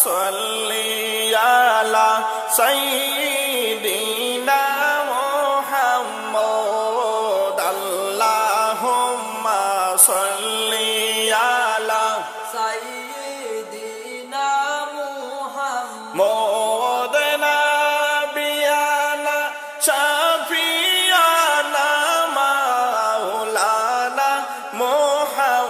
صلي على سيدنا محمد اللهم صل على سيدنا محمد نبينا شفيعنا مولانا محمد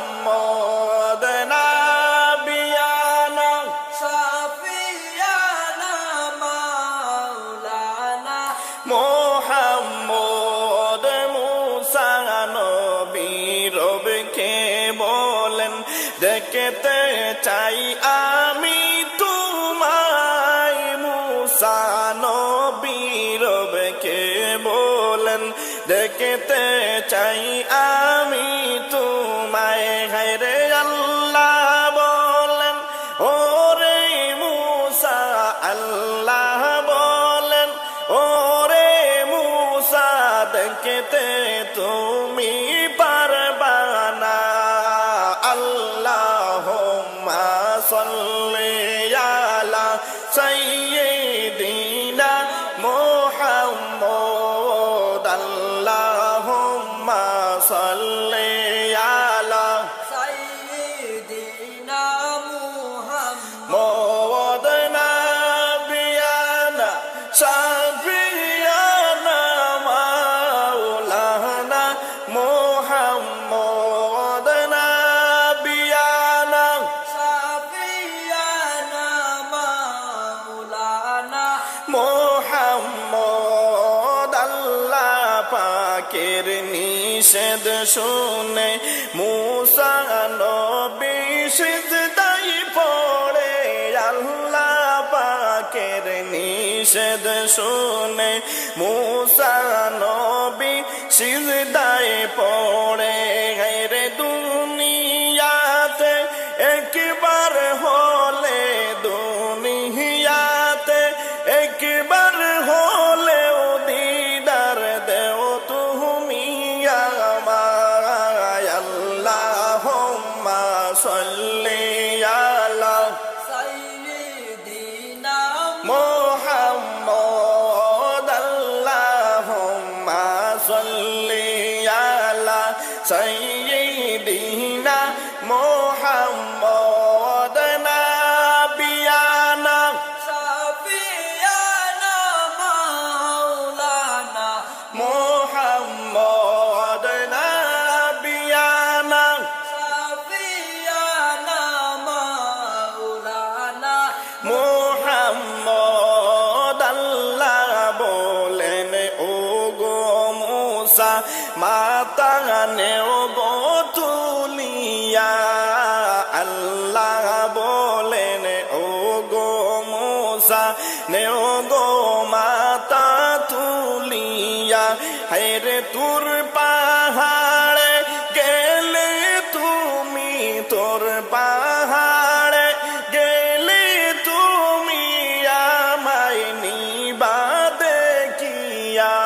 نبينا شفيعنا مولانا মোহাম্মদ মুসা নবী রবকে বলেন দেখতে চাই আমি তোমায় মুসা নবী রবকে বলেন দেখতে চাই আমি তোমায় হায়রে আল্লাহ বলেন ওরে মুসা আল্লাহ বলেন ওরে মুসা দেখতে তুমি পারবা না আল্লাহুম্মা সাল্লি আলা সাইয়্যিদিনা মুহাম্মদ আল্লাহুম্মা সাল্লি আলা سيدنا محمد موعد نبينا شفيعنا مولانا محمد نبينا شفيعنا مولانا মোহাম্মদ আল্লাহ পাকের নিষেধ শুনে মুসা নবী সিজদায় পড়ে আল্লাহ পাকের নিষেধ শুনে মুসা নবী সিজদায় পড়ে রে দুনিয়াতে একবার হলে দুনিয়াতে একবার হলেও দিদার দেও তুমি আমায় আল্লাহুম্মা সাল্লি আলা سيدنا মুহাম্মদ আল্লাহুম্মা সাল্লি আলা সাইয়্যিদিনা মুহাম্মদ নাবিয়ানা شفيعنا مولانا মোহাম্মদ নাবিয়ানা شفيعنا مولانا মোহাম্মদ আল্লাহ বলেন ও গো মুসা মাতা নেও গো তুলিয়া আল্লাহ বলেন ও গো মুসা নেও গো মাতা তুলিয়া হায়রে তুর পাহাড়ে গেলে তুমি তোর পাহাড়ে গেলে তুমি আমায় নিবা দেখিয়া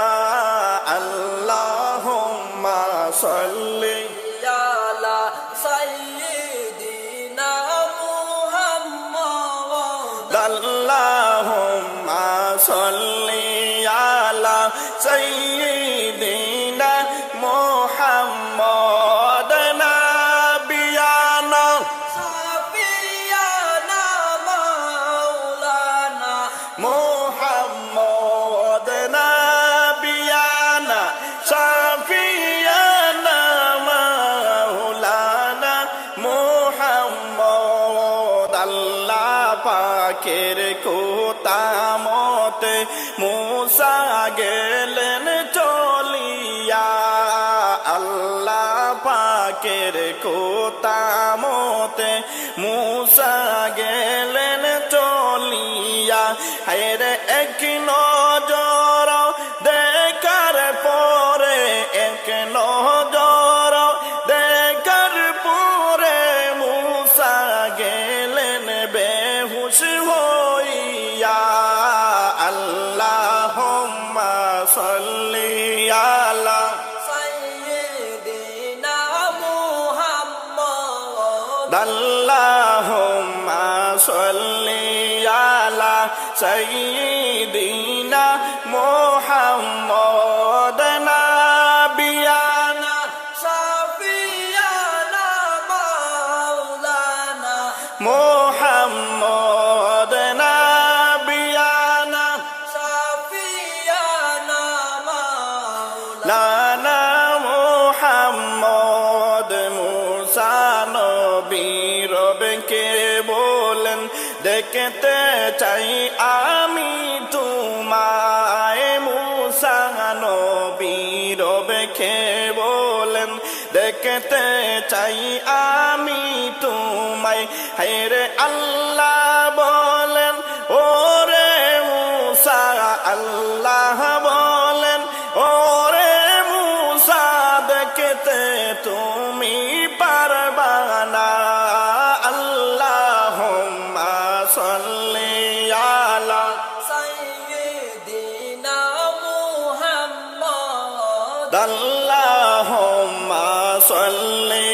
আল্লাহুম্মা সাল্লি على سيدنا محمد আল্লাহুম্মা সাল্লি আলা সাইয়্যিদিনা মুহাম্মদ নাবিয়ানা شفيعنا مولانا মোহাম্মদ নাবিয়ানা শাফিয়ানা মাওলানা মোহাম্মদ আল্লাহ পাকের কোতামতে মুসা গেলেন চলিয়া আল্লাহ পাকের কোতামতে মুসা গেলেন চলিয়া হায়রে এক নজর দেখার পরে এক নজর দেখার পরে মুসা গেলেন বেহুশ হইয়া আল্লাহুম্মা সাল্লি আলা سيدنا محمد আল্লাহুম্মা সাল্লি সাইয়্যিদিনা মুহাম্মদ নাবিয়ানা শাফিয়ানা মাওলানা মুহাম্মদ নাবিয়ানা শাফিয়ানা মাওলানা লানা মুহাম্মদ মুসা নবী রবকে বলেন দেখতে চাই আমি তোমায় মুসা নবী রবকে বলেন দেখতে চাই আমি তোমায় হায়রে আল্লাহ বলেন ওরে মুসা আল্লাহ বলেন ওরে মুসা দেখতে তুমি পারবা না আল্লাহুম্মা সাল্লি আলা সাইয়্যিদিনা মুহাম্মদ আল্লাহুম্মা সাল্লি